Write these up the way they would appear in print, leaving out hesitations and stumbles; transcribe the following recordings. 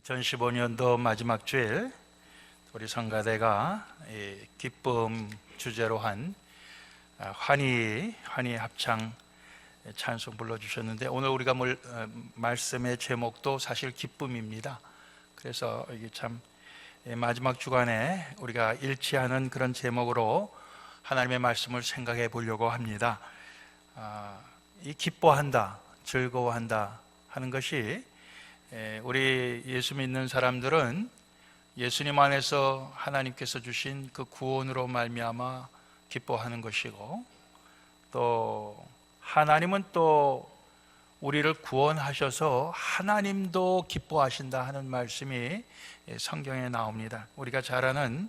2015년도 마지막 주일 우리 성가대가 기쁨 주제로 한 환희 합창 찬송 불러주셨는데, 오늘 우리가 말씀의 제목도 사실 기쁨입니다. 그래서 이게 참 마지막 주간에 우리가 잃지 않은 그런 제목으로 하나님의 말씀을 생각해 보려고 합니다. 이 기뻐한다, 즐거워한다 하는 것이 우리 예수 믿는 사람들은 예수님 안에서 하나님께서 주신 그 구원으로 말미암아 기뻐하는 것이고, 또 하나님은 또 우리를 구원하셔서 하나님도 기뻐하신다 하는 말씀이 성경에 나옵니다. 우리가 잘 아는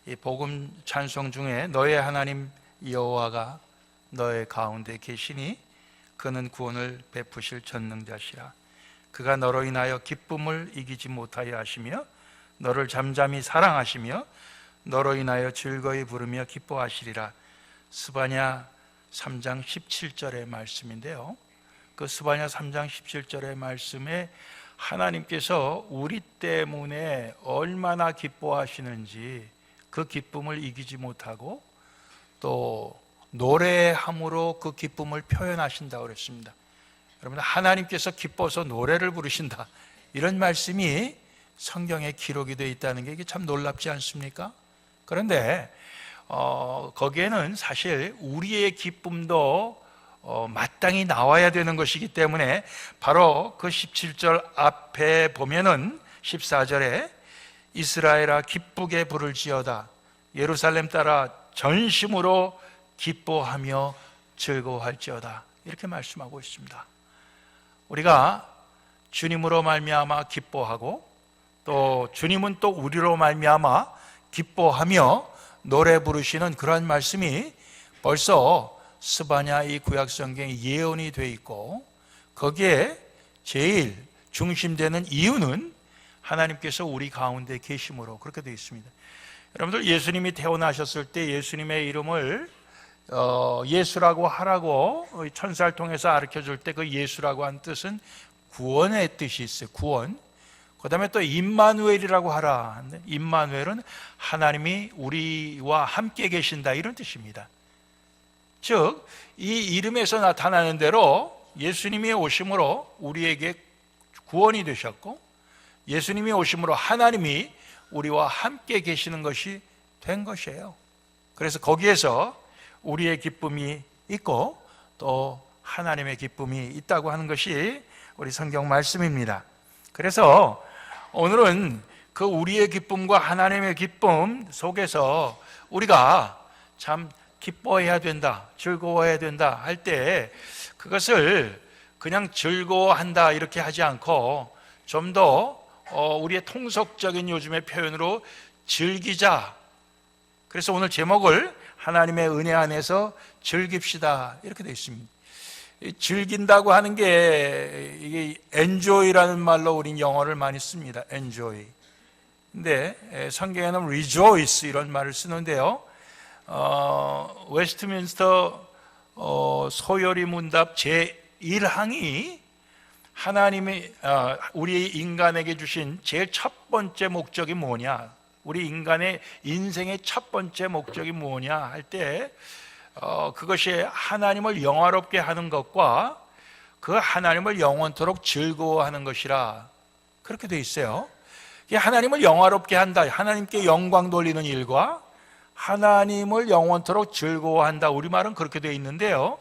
이 복음 찬송 중에 너의 하나님 여호와가 너의 가운데 계시니 그는 구원을 베푸실 전능자시라. 그가 너로 인하여 기쁨을 이기지 못하여 하시며 너를 잠잠히 사랑하시며 너로 인하여 즐거이 부르며 기뻐하시리라. 스바냐 3장 17절의 말씀인데요, 그 스바냐 3장 17절의 말씀에 하나님께서 우리 때문에 얼마나 기뻐하시는지 그 기쁨을 이기지 못하고 또 노래함으로 그 기쁨을 표현하신다고 그랬습니다. 여러분, 하나님께서 기뻐서 노래를 부르신다, 이런 말씀이 성경에 기록이 되어 있다는 게 이게 참 놀랍지 않습니까? 그런데 거기에는 사실 우리의 기쁨도 마땅히 나와야 되는 것이기 때문에 바로 그 17절 앞에 보면은 14절에 이스라엘아 기쁘게 부를지어다, 예루살렘 따라 전심으로 기뻐하며 즐거워할지어다, 이렇게 말씀하고 있습니다. 우리가 주님으로 말미암아 기뻐하고 또 주님은 또 우리로 말미암아 기뻐하며 노래 부르시는 그러한 말씀이 벌써 스바냐 이 구약 성경에 예언이 되어 있고, 거기에 제일 중심되는 이유는 하나님께서 우리 가운데 계심으로 그렇게 되어 있습니다. 여러분들, 예수님이 태어나셨을 때 예수님의 이름을 예수라고 하라고 천사를 통해서 가르쳐줄 때 그 예수라고 한 뜻은 구원의 뜻이 있어요. 구원. 그 다음에 또 임마누엘이라고 하라. 임마누엘은 하나님이 우리와 함께 계신다, 이런 뜻입니다. 즉, 이 이름에서 나타나는 대로 예수님이 오심으로 우리에게 구원이 되셨고, 예수님이 오심으로 하나님이 우리와 함께 계시는 것이 된 것이에요. 그래서 거기에서 우리의 기쁨이 있고 또 하나님의 기쁨이 있다고 하는 것이 우리 성경 말씀입니다. 그래서 오늘은 그 우리의 기쁨과 하나님의 기쁨 속에서 우리가 참 기뻐해야 된다, 즐거워해야 된다 할 때 그것을 그냥 즐거워한다 이렇게 하지 않고 좀 더 우리의 통속적인 요즘의 표현으로 즐기자. 그래서 오늘 제목을 하나님의 은혜 안에서 즐깁시다, 이렇게 되어 있습니다. 즐긴다고 하는 게 이게 enjoy라는 말로 우린 영어를 많이 씁니다. enjoy. 근데 성경에는 rejoice 이런 말을 쓰는데요, 웨스트민스터 소요리 문답 제1항이 하나님이 우리 인간에게 주신 제일 첫 번째 목적이 뭐냐, 우리 인간의 인생의 첫 번째 목적이 뭐냐 할 때 그것이 하나님을 영화롭게 하는 것과 그 하나님을 영원토록 즐거워하는 것이라 그렇게 돼 있어요. 하나님을 영화롭게 한다, 하나님께 영광 돌리는 일과 하나님을 영원토록 즐거워한다, 우리말은 그렇게 되어 있는데요,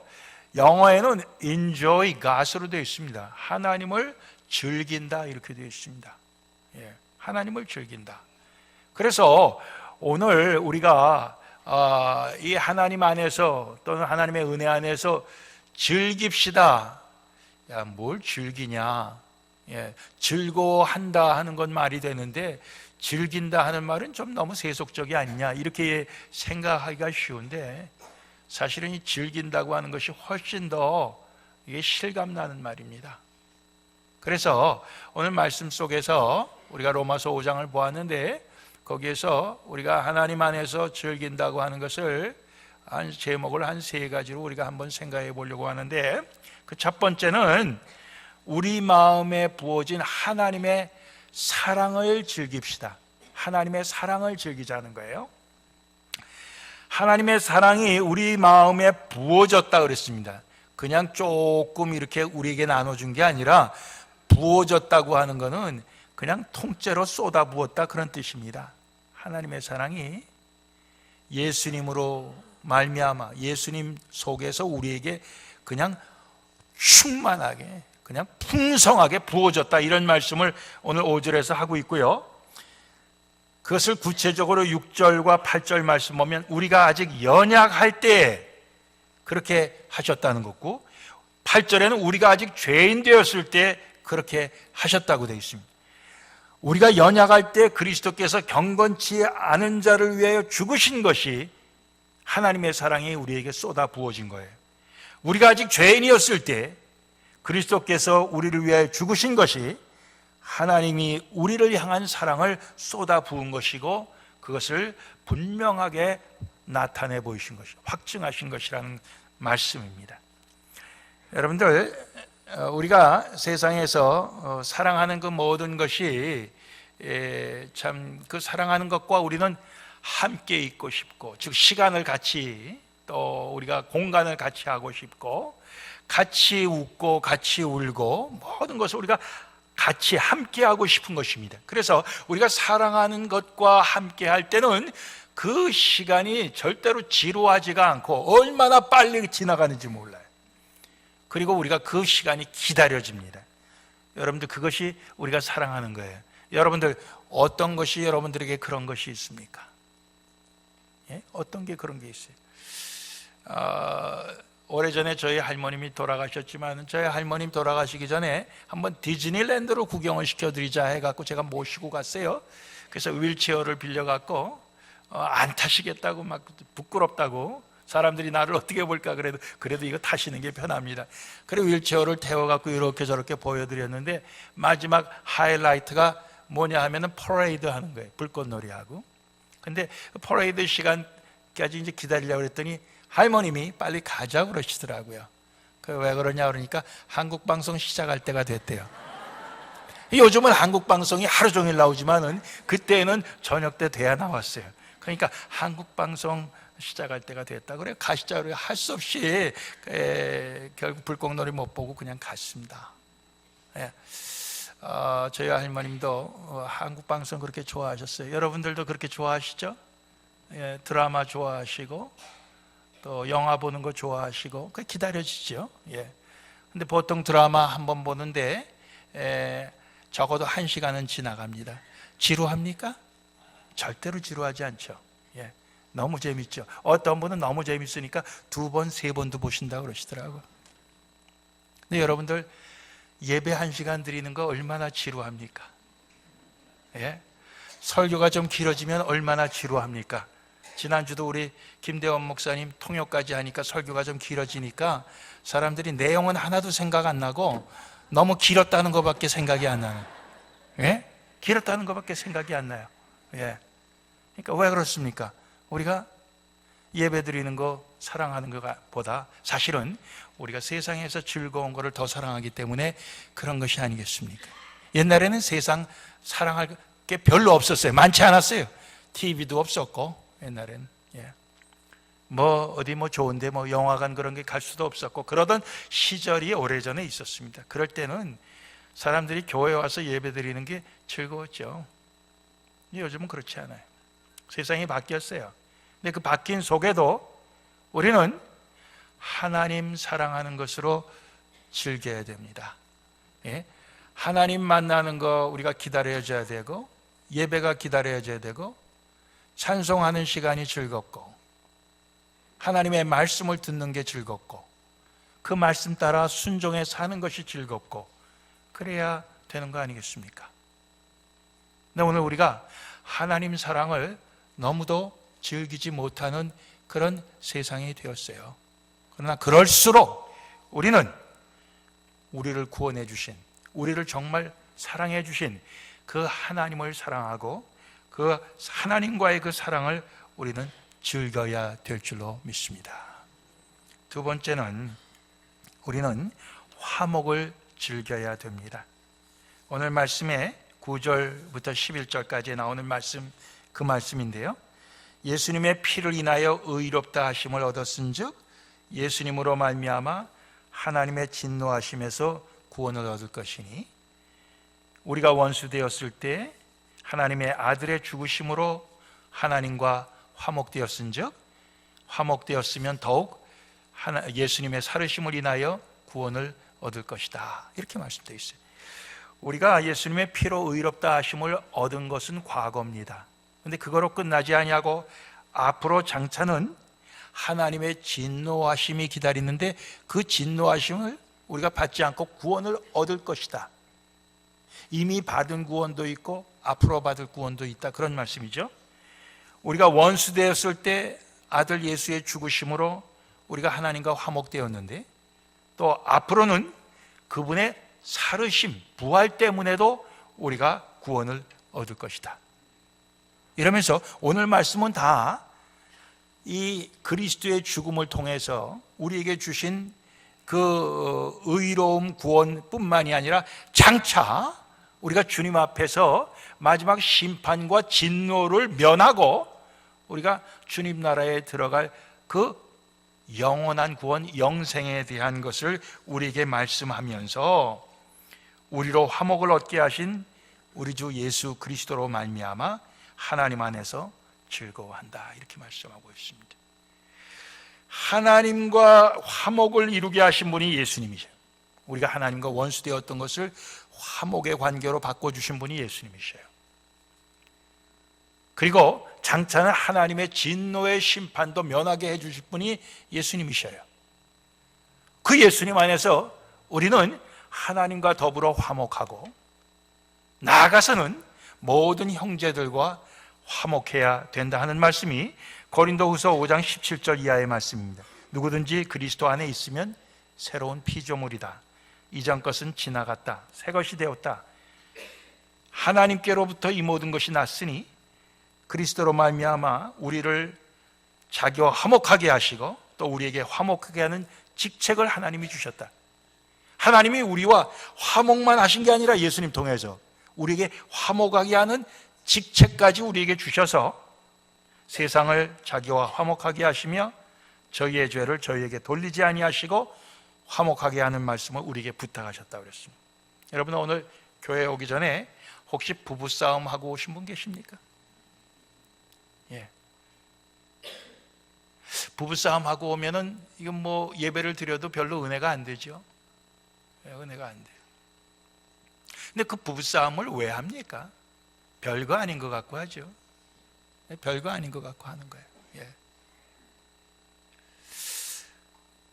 영어에는 enjoy God으로 되어 있습니다. 하나님을 즐긴다, 이렇게 되어 있습니다. 하나님을 즐긴다. 그래서 오늘 우리가 이 하나님 안에서 또는 하나님의 은혜 안에서 즐깁시다. 야, 뭘 즐기냐? 즐거워한다 하는 건 말이 되는데 즐긴다 하는 말은 좀 너무 세속적이 아니냐, 이렇게 생각하기가 쉬운데 사실은 이 즐긴다고 하는 것이 훨씬 더 이게 실감나는 말입니다. 그래서 오늘 말씀 속에서 우리가 로마서 5장을 보았는데 거기에서 우리가 하나님 안에서 즐긴다고 하는 것을 한 제목을 한 세 가지로 우리가 한번 생각해 보려고 하는데, 그 첫 번째는 우리 마음에 부어진 하나님의 사랑을 즐깁시다. 하나님의 사랑을 즐기자는 거예요. 하나님의 사랑이 우리 마음에 부어졌다 그랬습니다. 그냥 조금 이렇게 우리에게 나눠준 게 아니라 부어졌다고 하는 것은 그냥 통째로 쏟아부었다 그런 뜻입니다. 하나님의 사랑이 예수님으로 말미암아 예수님 속에서 우리에게 그냥 충만하게 그냥 풍성하게 부어졌다, 이런 말씀을 오늘 5절에서 하고 있고요. 그것을 구체적으로 6절과 8절 말씀 보면 우리가 아직 연약할 때 그렇게 하셨다는 거고, 8절에는 우리가 아직 죄인 되었을 때 그렇게 하셨다고 되어 있습니다. 우리가 연약할 때 그리스도께서 경건치 않은 자를 위하여 죽으신 것이 하나님의 사랑이 우리에게 쏟아 부어진 거예요. 우리가 아직 죄인이었을 때 그리스도께서 우리를 위하여 죽으신 것이 하나님이 우리를 향한 사랑을 쏟아 부은 것이고, 그것을 분명하게 나타내 보이신 것이고 확증하신 것이라는 말씀입니다. 여러분들, 우리가 세상에서 사랑하는 그 모든 것이 참 그 사랑하는 것과 우리는 함께 있고 싶고, 즉 시간을 같이, 또 우리가 공간을 같이 하고 싶고, 같이 웃고 같이 울고 모든 것을 우리가 같이 함께 하고 싶은 것입니다. 그래서 우리가 사랑하는 것과 함께 할 때는 그 시간이 절대로 지루하지가 않고 얼마나 빨리 지나가는지 몰라요. 그리고 우리가 그 시간이 기다려집니다. 여러분들, 그것이 우리가 사랑하는 거예요. 여러분들, 어떤 것이 여러분들에게 그런 것이 있습니까? 예? 어떤 게 그런 게 있어요? 오래전에 저희 할머님이 돌아가셨지만, 저희 할머님 돌아가시기 전에 한번 디즈니랜드로 구경을 시켜드리자 해갖고 제가 모시고 갔어요. 그래서 휠체어를 빌려갖고 안 타시겠다고, 막 부끄럽다고, 사람들이 나를 어떻게 볼까, 그래도 이거 타시는 게 편합니다. 그래 휠체어를 태워갖고 이렇게 저렇게 보여드렸는데, 마지막 하이라이트가 뭐냐 하면은 퍼레이드 하는 거예요. 불꽃놀이하고. 근데 퍼레이드 시간까지 이제 기다리려고 그랬더니 할머님이 빨리 가자고 그러시더라고요. 왜 그러냐 그러니까 한국 방송 시작할 때가 됐대요. 요즘은 한국 방송이 하루 종일 나오지만은 그때는 저녁 때 돼야 나왔어요. 그러니까 한국 방송 시작할 때가 됐다 그래 가시자 그래. 할 수 없이 결국 불꽃놀이 못 보고 그냥 갔습니다. 예. 저희 할머님도 한국 방송 그렇게 좋아하셨어요. 여러분들도 그렇게 좋아하시죠? 예, 드라마 좋아하시고 또 영화 보는 거 좋아하시고 그 기다려지죠. 예. 근데 보통 드라마 한 번 보는데 적어도 1시간은 지나갑니다. 지루합니까? 절대로 지루하지 않죠. 예. 너무 재밌죠. 어떤 분은 너무 재밌으니까 2번, 3번도 보신다고 그러시더라고요. 근데 여러분들, 예배 1시간 드리는 거 얼마나 지루합니까? 예? 설교가 좀 길어지면 얼마나 지루합니까? 지난주도 우리 김대원 목사님 통역까지 하니까 설교가 좀 길어지니까 사람들이 내용은 하나도 생각 안 나고 너무 길었다는 것밖에 생각이 안 나요. 예? 길었다는 것밖에 생각이 안 나요. 예. 그러니까 왜 그렇습니까? 우리가 예배 드리는 거 사랑하는 것보다 사실은 우리가 세상에서 즐거운 것을 더 사랑하기 때문에 그런 것이 아니겠습니까? 옛날에는 세상 사랑할 게 별로 없었어요. 많지 않았어요. TV도 없었고 옛날에는. 예. 어디 좋은데 영화관 그런 게 갈 수도 없었고 그러던 시절이 오래전에 있었습니다. 그럴 때는 사람들이 교회에 와서 예배 드리는 게 즐거웠죠. 요즘은 그렇지 않아요. 세상이 바뀌었어요. 근데 그 바뀐 속에도 우리는 하나님 사랑하는 것으로 즐겨야 됩니다. 예? 하나님 만나는 거 우리가 기다려줘야 되고, 예배가 기다려져야 되고, 찬송하는 시간이 즐겁고, 하나님의 말씀을 듣는 게 즐겁고, 그 말씀 따라 순종해 사는 것이 즐겁고, 그래야 되는 거 아니겠습니까? 근데 오늘 우리가 하나님 사랑을 너무도 즐기지 못하는 그런 세상이 되었어요. 그러나 그럴수록 우리는 우리를 구원해 주신, 우리를 정말 사랑해 주신 그 하나님을 사랑하고 그 하나님과의 그 사랑을 우리는 즐겨야 될 줄로 믿습니다. 두 번째는 우리는 화목을 즐겨야 됩니다. 오늘 말씀에 9절부터 11절까지 나오는 말씀, 그 말씀인데요, 예수님의 피를 인하여 의롭다 하심을 얻었은즉 예수님으로 말미암아 하나님의 진노하심에서 구원을 얻을 것이니, 우리가 원수 되었을 때 하나님의 아들의 죽으심으로 하나님과 화목되었은즉 화목되었으면 더욱 예수님의 살으심을 인하여 구원을 얻을 것이다, 이렇게 말씀되어 있어요. 우리가 예수님의 피로 의롭다 하심을 얻은 것은 과거입니다. 그런데 그거로 끝나지 아니하고 앞으로 장차는 하나님의 진노하심이 기다리는데, 그 진노하심을 우리가 받지 않고 구원을 얻을 것이다. 이미 받은 구원도 있고 앞으로 받을 구원도 있다, 그런 말씀이죠. 우리가 원수 되었을 때 아들 예수의 죽으심으로 우리가 하나님과 화목되었는데, 또 앞으로는 그분의 살으심, 부활 때문에도 우리가 구원을 얻을 것이다. 이러면서 오늘 말씀은 다 이 그리스도의 죽음을 통해서 우리에게 주신 그 의로움, 구원뿐만이 아니라 장차 우리가 주님 앞에서 마지막 심판과 진노를 면하고 우리가 주님 나라에 들어갈 그 영원한 구원, 영생에 대한 것을 우리에게 말씀하면서 우리로 화목을 얻게 하신 우리 주 예수 그리스도로 말미암아 하나님 안에서 즐거워한다, 이렇게 말씀하고 있습니다. 하나님과 화목을 이루게 하신 분이 예수님이죠. 우리가 하나님과 원수되었던 것을 화목의 관계로 바꿔주신 분이 예수님이셔요. 그리고 장차는 하나님의 진노의 심판도 면하게 해주실 분이 예수님이셔요. 그 예수님 안에서 우리는 하나님과 더불어 화목하고, 나아가서는 모든 형제들과 화목해야 된다 하는 말씀이 고린도후서 5장 17절 이하의 말씀입니다. 누구든지 그리스도 안에 있으면 새로운 피조물이다. 이전 것은 지나갔다. 새 것이 되었다. 하나님께로부터 이 모든 것이 났으니 그리스도로 말미암아 우리를 자기와 화목하게 하시고 또 우리에게 화목하게 하는 직책을 하나님이 주셨다. 하나님이 우리와 화목만 하신 게 아니라 예수님 통해서 우리에게 화목하게 하는 직책까지 우리에게 주셔서 세상을 자기와 화목하게 하시며 저희의 죄를 저희에게 돌리지 아니하시고 화목하게 하는 말씀을 우리에게 부탁하셨다고 그랬습니다. 여러분, 오늘 교회 오기 전에 혹시 부부싸움 하고 오신 분 계십니까? 예. 부부싸움 하고 오면은 이건 뭐 예배를 드려도 별로 은혜가 안 되죠. 은혜가 안 돼요. 근데 그 부부싸움을 왜 합니까? 별거 아닌 것 같고 하죠. 별거 아닌 것 같고 하는 거예요. 예.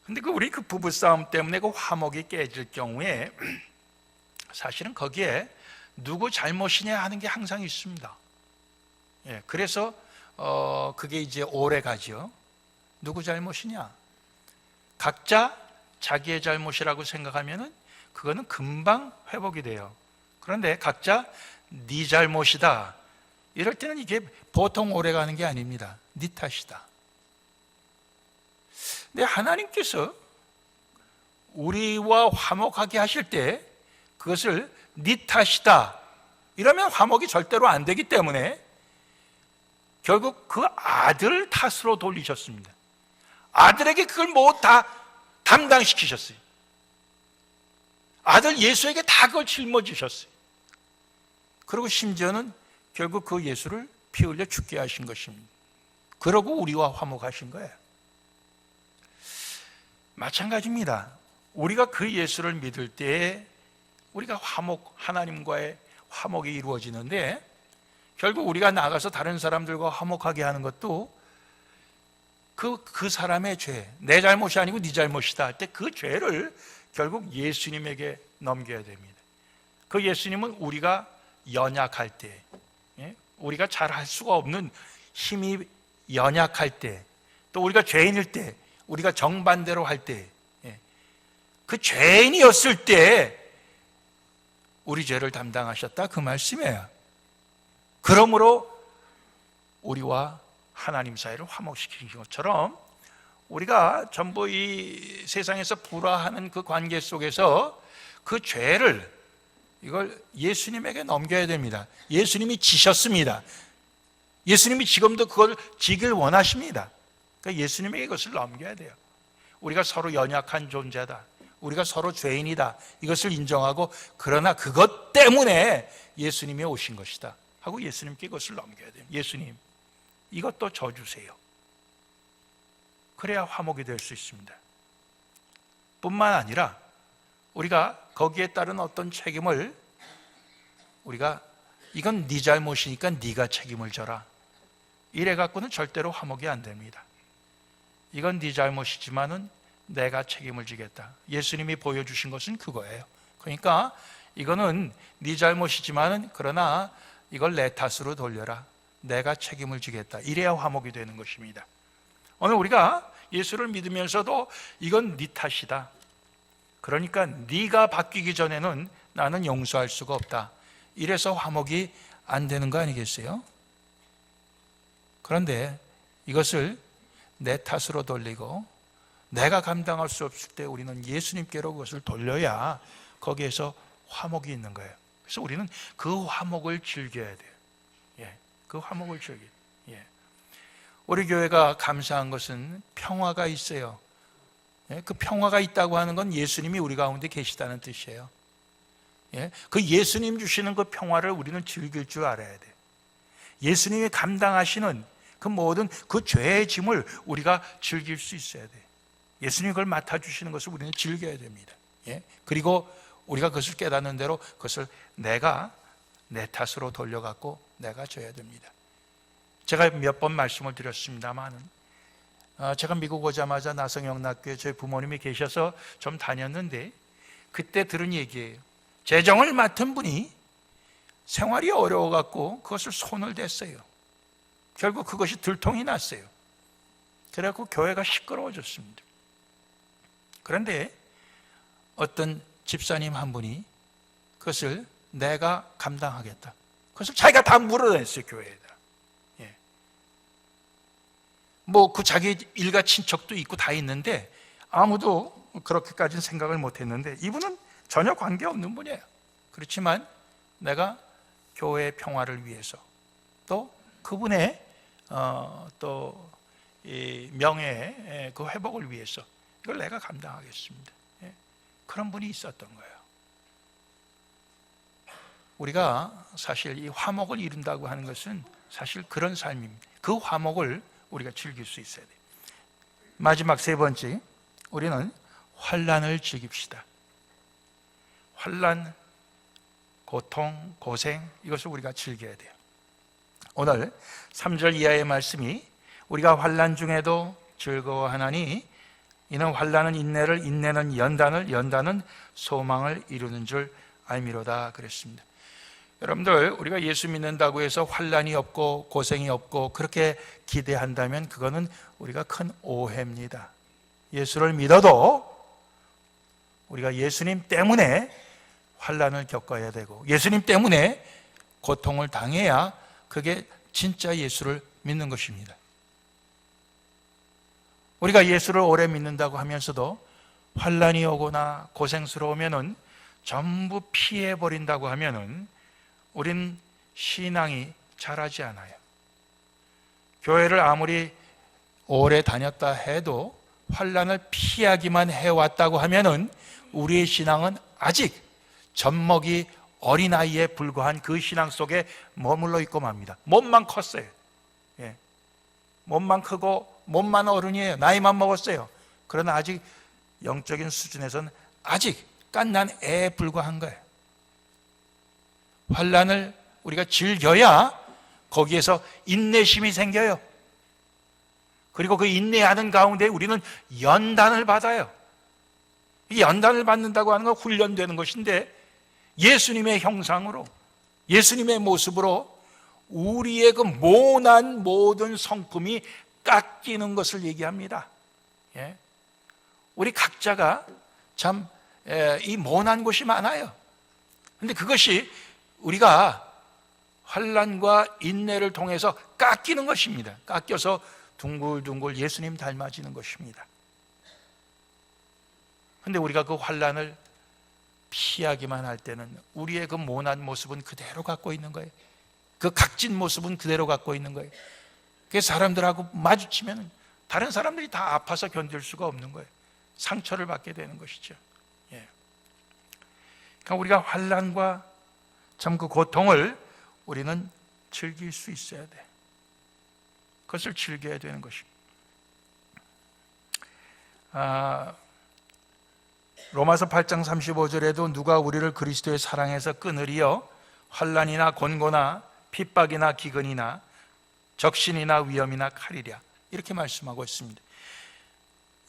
근데 우리 그 부부싸움 때문에 그 화목이 깨질 경우에 사실은 거기에 누구 잘못이냐 하는 게 항상 있습니다. 예. 그래서 그게 이제 오래 가죠. 누구 잘못이냐? 각자 자기의 잘못이라고 생각하면은 그거는 금방 회복이 돼요. 그런데 각자 네 잘못이다, 이럴 때는 이게 보통 오래 가는 게 아닙니다. 네 탓이다. 근데 하나님께서 우리와 화목하게 하실 때 그것을 네 탓이다 이러면 화목이 절대로 안 되기 때문에 결국 그 아들 탓으로 돌리셨습니다. 아들에게 그걸 뭐 다 담당시키셨어요. 아들 예수에게 다 그걸 짊어지셨어요. 그리고 심지어는 결국 그 예수를 피 흘려 죽게 하신 것입니다. 그러고 우리와 화목하신 거예요. 마찬가지입니다. 우리가 그 예수를 믿을 때 우리가 하나님과의 화목이 이루어지는데, 결국 우리가 나가서 다른 사람들과 화목하게 하는 것도 그 사람의 죄, 내 잘못이 아니고 네 잘못이다 할 때 그 죄를 결국 예수님에게 넘겨야 됩니다. 그 예수님은 우리가 연약할 때, 우리가 잘 할 수가 없는 힘이 연약할 때, 또 우리가 죄인일 때, 우리가 정반대로 할 때, 그 죄인이었을 때 우리 죄를 담당하셨다, 그 말씀이에요. 그러므로 우리와 하나님 사이를 화목시키신 것처럼 우리가 전부 이 세상에서 불화하는 그 관계 속에서 그 죄를 이걸 예수님에게 넘겨야 됩니다. 예수님이 지셨습니다. 예수님이 지금도 그걸 지길 원하십니다. 그러니까 예수님에게 이것을 넘겨야 돼요. 우리가 서로 연약한 존재다, 우리가 서로 죄인이다, 이것을 인정하고, 그러나 그것 때문에 예수님이 오신 것이다 하고 예수님께 이것을 넘겨야 돼요. 예수님, 이것도 져주세요. 그래야 화목이 될 수 있습니다. 뿐만 아니라 우리가 거기에 따른 어떤 책임을, 우리가 이건 네 잘못이니까 네가 책임을 져라, 이래 갖고는 절대로 화목이 안 됩니다. 이건 네 잘못이지만은 내가 책임을 지겠다. 예수님이 보여주신 것은 그거예요. 그러니까 이거는 네 잘못이지만은 그러나 이걸 내 탓으로 돌려라, 내가 책임을 지겠다. 이래야 화목이 되는 것입니다. 오늘 우리가 예수를 믿으면서도 이건 네 탓이다, 그러니까 네가 바뀌기 전에는 나는 용서할 수가 없다, 이래서 화목이 안 되는 거 아니겠어요? 그런데 이것을 내 탓으로 돌리고 내가 감당할 수 없을 때 우리는 예수님께로 그것을 돌려야 거기에서 화목이 있는 거예요. 그래서 우리는 그 화목을 즐겨야 돼요. 그 화목을 즐겨야 돼요. 우리 교회가 감사한 것은 평화가 있어요. 그 평화가 있다고 하는 건 예수님이 우리 가운데 계시다는 뜻이에요. 그 예수님 주시는 그 평화를 우리는 즐길 줄 알아야 돼요. 예수님이 감당하시는 그 모든 그 죄의 짐을 우리가 즐길 수 있어야 돼요. 예수님이 그걸 맡아주시는 것을 우리는 즐겨야 됩니다. 그리고 우리가 그것을 깨닫는 대로 그것을 내가 내 탓으로 돌려갖고 내가 져야 됩니다. 제가 몇 번 말씀을 드렸습니다만, 제가 미국 오자마자 나성영락교에 저희 부모님이 계셔서 좀 다녔는데, 그때 들은 얘기예요. 재정을 맡은 분이 생활이 어려워갖고 그것을 손을 댔어요. 결국 그것이 들통이 났어요. 그래갖고 교회가 시끄러워졌습니다. 그런데 어떤 집사님 한 분이 그것을 내가 감당하겠다, 그것을 자기가 다 물어냈어요, 교회에다. 뭐 그 자기 일가 친척도 있고 다 있는데 아무도 그렇게까지는 생각을 못했는데, 이분은 전혀 관계없는 분이에요. 그렇지만 내가 교회의 평화를 위해서, 또 그분의 또 이 명예의 그 회복을 위해서 이걸 내가 감당하겠습니다. 그런 분이 있었던 거예요. 우리가 사실 이 화목을 이룬다고 하는 것은 사실 그런 삶입니다. 그 화목을 우리가 즐길 수 있어야 돼요. 마지막 세 번째, 우리는 환난을 즐깁시다. 환난, 고통, 고생, 이것을 우리가 즐겨야 돼요. 오늘 3절 이하의 말씀이 우리가 환난 중에도 즐거워하나니 이는 환난은 인내를, 인내는 연단을, 연단은 소망을 이루는 줄 알미로다 그랬습니다. 여러분들, 우리가 예수 믿는다고 해서 환난이 없고 고생이 없고 그렇게 기대한다면 그거는 우리가 큰 오해입니다. 예수를 믿어도 우리가 예수님 때문에 환난을 겪어야 되고 예수님 때문에 고통을 당해야 그게 진짜 예수를 믿는 것입니다. 우리가 예수를 오래 믿는다고 하면서도 환난이 오거나 고생스러우면은 전부 피해버린다고 하면은 우린 신앙이 자라지 않아요. 교회를 아무리 오래 다녔다 해도 환난을 피하기만 해왔다고 하면은 우리의 신앙은 아직 젖먹이 어린아이에 불과한 그 신앙 속에 머물러 있고 맙니다. 몸만 컸어요. 몸만 크고 몸만 어른이에요. 나이만 먹었어요. 그러나 아직 영적인 수준에서는 아직 갓난 애에 불과한 거예요. 환난을 우리가 즐겨야 거기에서 인내심이 생겨요. 그리고 그 인내하는 가운데 우리는 연단을 받아요. 이 연단을 받는다고 하는 건 훈련되는 것인데, 예수님의 형상으로, 예수님의 모습으로 우리의 그 모난 모든 성품이 깎이는 것을 얘기합니다. 우리 각자가 참 이 모난 곳이 많아요. 그런데 그것이 우리가 환난과 인내를 통해서 깎이는 것입니다. 깎여서 둥글둥글 예수님 닮아지는 것입니다. 그런데 우리가 그 환난을 피하기만 할 때는 우리의 그 모난 모습은 그대로 갖고 있는 거예요. 그 각진 모습은 그대로 갖고 있는 거예요. 그 사람들하고 마주치면 다른 사람들이 다 아파서 견딜 수가 없는 거예요. 상처를 받게 되는 것이죠. 예. 그러니까 우리가 환난과 참 그 고통을 우리는 즐길 수 있어야 돼. 그것을 즐겨야 되는 것입니다. 로마서 8장 35절에도 누가 우리를 그리스도의 사랑에서 끊으리요? 환난이나 곤고나 핍박이나 기근이나 적신이나 위험이나 칼이랴, 이렇게 말씀하고 있습니다.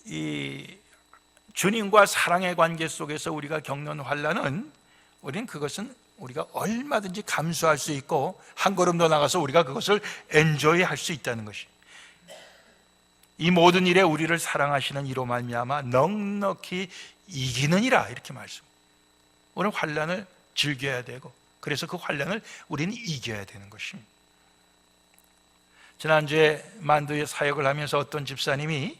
이 주님과 사랑의 관계 속에서 우리가 겪는 환난은 우리는 그것은 우리가 얼마든지 감수할 수 있고 한 걸음 더 나가서 우리가 그것을 엔조이 할 수 있다는 것이, 이 모든 일에 우리를 사랑하시는 이로 말미암아 넉넉히 이기느니라, 이렇게 말씀. 우리는 환난을 즐겨야 되고 그래서 그 환난을 우리는 이겨야 되는 것입니다. 지난주에 만두의 사역을 하면서 어떤 집사님이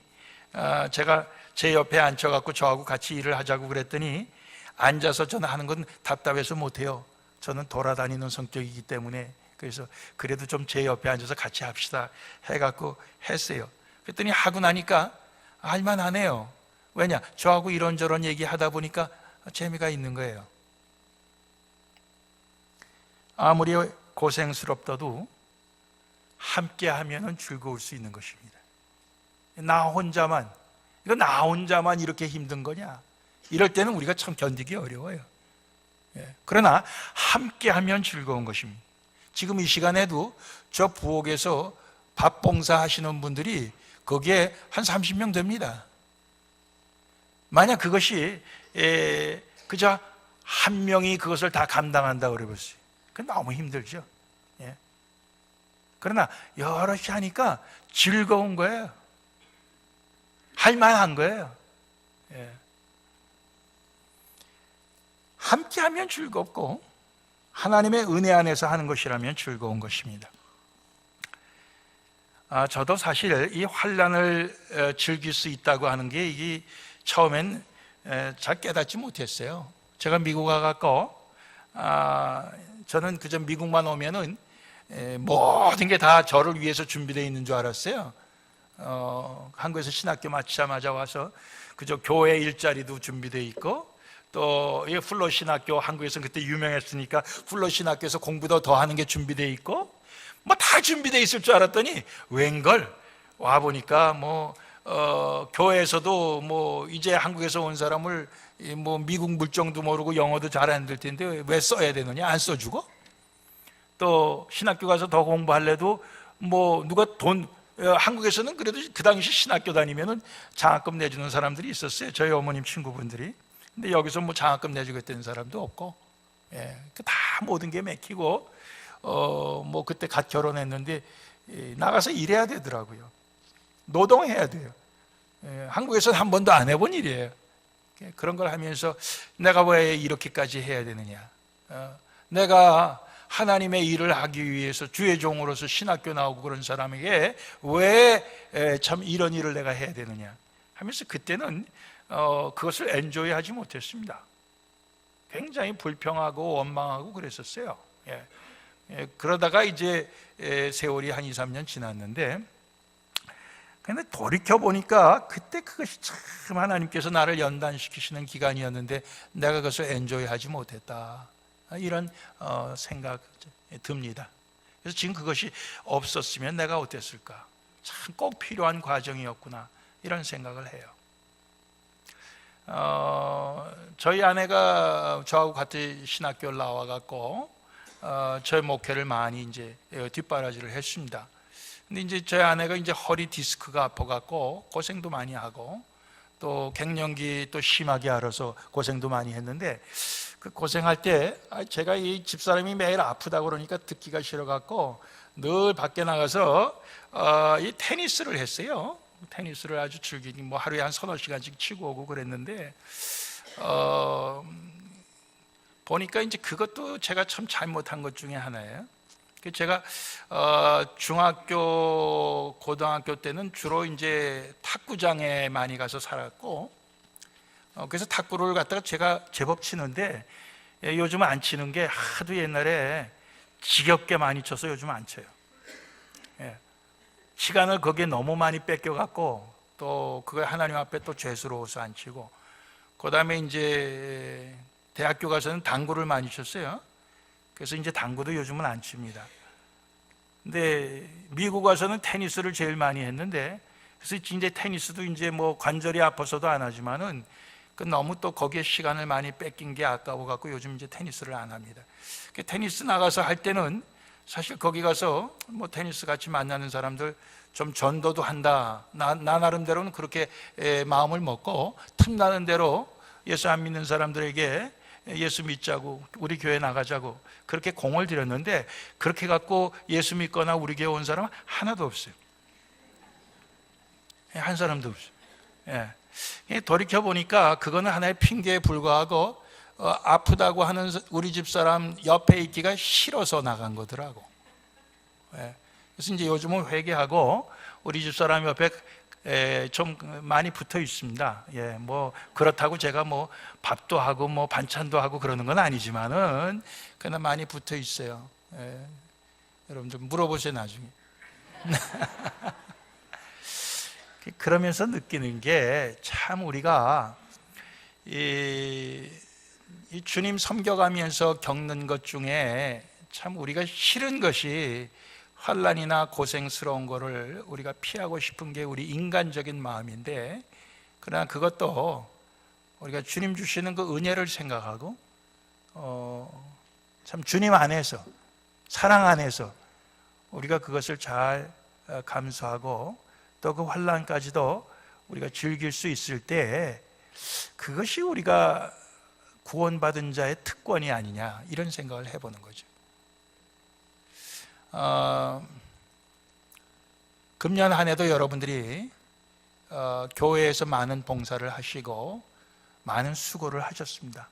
제가 제 옆에 앉혀갖고 저하고 같이 일을 하자고 그랬더니 앉아서 저는 하는 건 답답해서 못해요. 저는 돌아다니는 성격이기 때문에 그래서 그래도 좀 제 옆에 앉아서 같이 합시다 해갖고 했어요. 그랬더니 하고 나니까 할만하네요. 왜냐? 저하고 이런저런 얘기하다 보니까 재미가 있는 거예요. 아무리 고생스럽더라도 함께 하면 즐거울 수 있는 것입니다. 나 혼자만 이렇게 힘든 거냐? 이럴 때는 우리가 참 견디기 어려워요. 그러나 함께 하면 즐거운 것입니다. 지금 이 시간에도 저 부엌에서 밥 봉사 하시는 분들이 거기에 한 30명 됩니다. 만약 그것이 그저 한 명이 그것을 다 감당한다고 그래보세요. 그건 너무 힘들죠. 그러나 여럿이 하니까 즐거운 거예요. 할만한 거예요. 함께하면 즐겁고 하나님의 은혜 안에서 하는 것이라면 즐거운 것입니다. 저도 사실 이 환난을 즐길 수 있다고 하는 게 이게 처음엔 잘 깨닫지 못했어요. 제가 미국 와갖고 저는 그저 미국만 오면은 모든 게 다 저를 위해서 준비되어 있는 줄 알았어요. 한국에서 신학교 마치자마자 와서 그저 교회 일자리도 준비되어 있고 또 플러 신학교, 한국에서는 그때 유명했으니까 플러 신학교에서 공부도 더 하는 게 준비되어 있고 뭐 다 준비되어 있을 줄 알았더니 웬걸 와 보니까 교회에서도 이제 한국에서 온 사람을 미국 물정도 모르고 영어도 잘 안 될 텐데 왜 써야 되느냐, 안 써주고, 또 신학교 가서 더 공부할래도 누가 한국에서는 그래도 그 당시 신학교 다니면은 장학금 내주는 사람들이 있었어요. 저희 어머님 친구분들이. 근데 여기서 장학금 내주겠다는 사람도 없고, 다 모든 게 막히고, 그때 갓 결혼했는데 나가서 일해야 되더라고요. 노동해야 돼요. 한국에서는 한 번도 안 해본 일이에요. 그런 걸 하면서 내가 왜 이렇게까지 해야 되느냐? 내가 하나님의 일을 하기 위해서 주의 종으로서 신학교 나오고 그런 사람에게 왜 참 이런 일을 내가 해야 되느냐 하면서 그때는 그것을 엔조이하지 못했습니다. 굉장히 불평하고 원망하고 그랬었어요. 그러다가 이제 세월이 한 2, 3년 지났는데, 근데 돌이켜 보니까 그때 그것이 참 하나님께서 나를 연단시키시는 기간이었는데 내가 그것을 엔조이하지 못했다, 이런 생각 듭니다. 그래서 지금 그것이 없었으면 내가 어땠을까? 참 꼭 필요한 과정이었구나, 이런 생각을 해요. 저희 아내가 저하고 같이 신학교를 나와갖고 저의 목회를 많이 이제 뒷바라지를 했습니다. 근데 이제 저희 아내가 이제 허리 디스크가 아파갖고 고생도 많이 하고 또 갱년기 또 심하게 앓아서 고생도 많이 했는데, 그 고생할 때 제가 이 집사람이 매일 아프다고 그러니까 듣기가 싫어갖고 늘 밖에 나가서 이 테니스를 했어요. 테니스를 아주 즐기기 하루에 한 서너 시간씩 치고 오고 그랬는데 보니까 이제 그것도 제가 참 잘못한 것 중에 하나예요. 제가 중학교, 고등학교 때는 주로 이제 탁구장에 많이 가서 살았고, 그래서 탁구를 갖다가 제가 제법 치는데 요즘은 안 치는 게 하도 옛날에 지겹게 많이 쳐서 요즘 안 쳐요. 시간을 거기에 너무 많이 뺏겨갖고 또 그거 하나님 앞에 또 죄스러워서 안 치고, 그 다음에 이제 대학교 가서는 당구를 많이 쳤어요. 그래서 이제 당구도 요즘은 안 칩니다. 근데 미국 와서는 테니스를 제일 많이 했는데, 그래서 이제 테니스도 이제 뭐 관절이 아파서도 안 하지만은 너무 또 거기에 시간을 많이 뺏긴 게 아까워 갖고 요즘 이제 테니스를 안 합니다. 테니스 나가서 할 때는 사실 거기 가서 뭐 테니스 같이 만나는 사람들 좀 전도도 한다. 나 나름대로는 그렇게 마음을 먹고 틈나는 대로 예수 안 믿는 사람들에게 예수 믿자고, 우리 교회 나가자고 그렇게 공을 들였는데, 그렇게 갖고 예수 믿거나 우리 교회 온 사람은 하나도 없어요. 한 사람도 없어요. 돌이켜 보니까 그거는 하나의 핑계에 불과하고 아프다고 하는 우리 집사람 옆에 있기가 싫어서 나간 거더라고. 그래서 이제 요즘은 회개하고 우리 집사람 옆에 좀 많이 붙어 있습니다. 뭐 그렇다고 제가 뭐 밥도 하고 뭐 반찬도 하고 그러는 건 아니지만은 그냥 많이 붙어 있어요. 여러분들 물어보세요 나중에. 그러면서 느끼는 게 참 우리가 이 주님 섬겨가면서 겪는 것 중에 참 우리가 싫은 것이 환난이나 고생스러운 거를 우리가 피하고 싶은 게 우리 인간적인 마음인데, 그러나 그것도 우리가 주님 주시는 그 은혜를 생각하고 참 주님 안에서, 사랑 안에서 우리가 그것을 잘 감수하고 또 그 환난까지도 우리가 즐길 수 있을 때, 그것이 우리가 구원받은 자의 특권이 아니냐, 이런 생각을 해보는 거죠. 금년 한 해도 여러분들이 교회에서 많은 봉사를 하시고 많은 수고를 하셨습니다.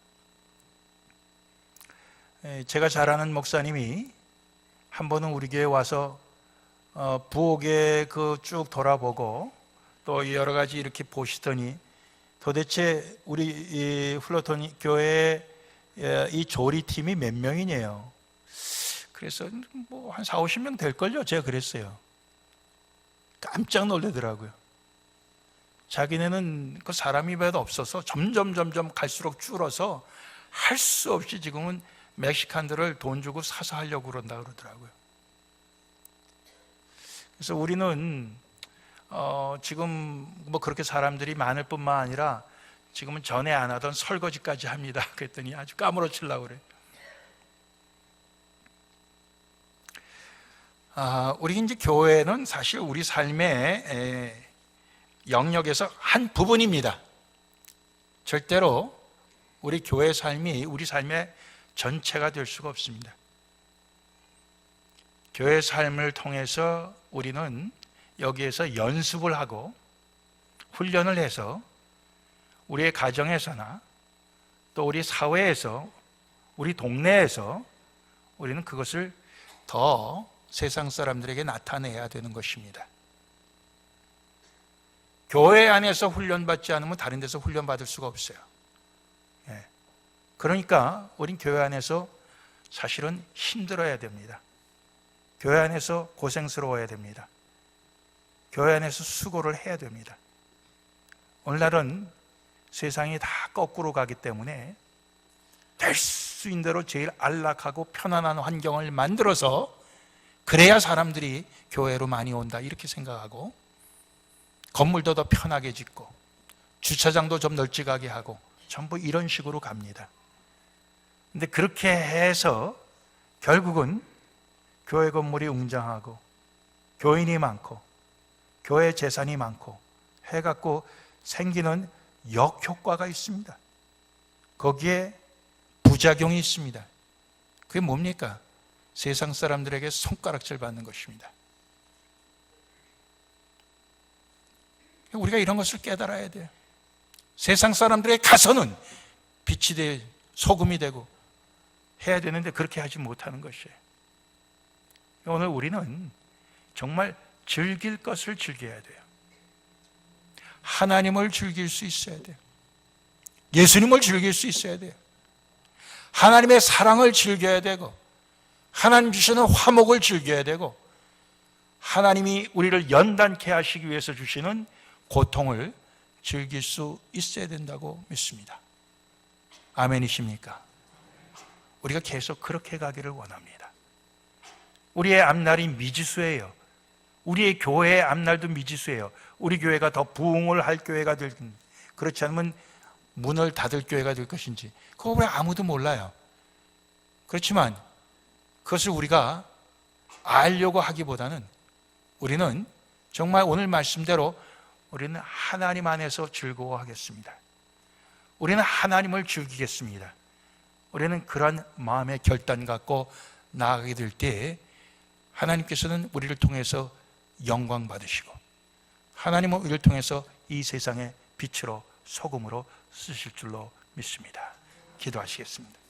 제가 잘 아는 목사님이 한 번은 우리 교회에 와서 부엌에 그 쭉 돌아보고 또 여러 가지 이렇게 보시더니, 도대체 우리 이 플로톤 교회 이 조리팀이 몇 명이냐요. 그래서 뭐 한 4, 50명 될걸요. 제가 그랬어요. 깜짝 놀라더라고요. 자기네는 그 사람이 별로 없어서 점점 갈수록 줄어서 할 수 없이 지금은 멕시칸들을 돈 주고 사서 하려고 그런다 그러더라고요. 그래서 우리는 지금 뭐 그렇게 사람들이 많을 뿐만 아니라 지금은 전에 안 하던 설거지까지 합니다. 그랬더니 아주 까무러치려고 그래요. 우리 이제 교회는 사실 우리 삶의 영역에서 한 부분입니다. 절대로 우리 교회 삶이 우리 삶의 전체가 될 수가 없습니다. 교회 삶을 통해서 우리는 여기에서 연습을 하고 훈련을 해서 우리의 가정에서나 또 우리 사회에서, 우리 동네에서 우리는 그것을 더 세상 사람들에게 나타내야 되는 것입니다. 교회 안에서 훈련받지 않으면 다른 데서 훈련받을 수가 없어요. 그러니까 우린 교회 안에서 사실은 힘들어야 됩니다. 교회 안에서 고생스러워야 됩니다. 교회 안에서 수고를 해야 됩니다. 오늘날은 세상이 다 거꾸로 가기 때문에 될 수 있는 대로 제일 안락하고 편안한 환경을 만들어서 그래야 사람들이 교회로 많이 온다, 이렇게 생각하고 건물도 더 편하게 짓고 주차장도 좀 널찍하게 하고 전부 이런 식으로 갑니다. 근데 그렇게 해서 결국은 교회 건물이 웅장하고 교인이 많고 교회 재산이 많고 해갖고 생기는 역효과가 있습니다. 거기에 부작용이 있습니다. 그게 뭡니까? 세상 사람들에게 손가락질 받는 것입니다. 우리가 이런 것을 깨달아야 돼요. 세상 사람들에게 가서는 빛이 되고 소금이 되고 해야 되는데 그렇게 하지 못하는 것이에요. 오늘 우리는 정말 즐길 것을 즐겨야 돼요. 하나님을 즐길 수 있어야 돼요. 예수님을 즐길 수 있어야 돼요. 하나님의 사랑을 즐겨야 되고, 하나님 주시는 화목을 즐겨야 되고, 하나님이 우리를 연단케 하시기 위해서 주시는 고통을 즐길 수 있어야 된다고 믿습니다. 아멘이십니까? 우리가 계속 그렇게 가기를 원합니다. 우리의 앞날이 미지수예요. 우리의 교회의 앞날도 미지수예요. 우리 교회가 더 부흥을 할 교회가 될, 그렇지 않으면 문을 닫을 교회가 될 것인지 그거 우리 아무도 몰라요. 그렇지만 그것을 우리가 알려고 하기보다는 우리는 정말 오늘 말씀대로 우리는 하나님 안에서 즐거워하겠습니다. 우리는 하나님을 즐기겠습니다. 우리는 그런 마음의 결단 갖고 나아가게 될 때 하나님께서는 우리를 통해서 영광 받으시고, 하나님은 우리를 통해서 이 세상의 빛으로 소금으로 쓰실 줄로 믿습니다. 기도하시겠습니다.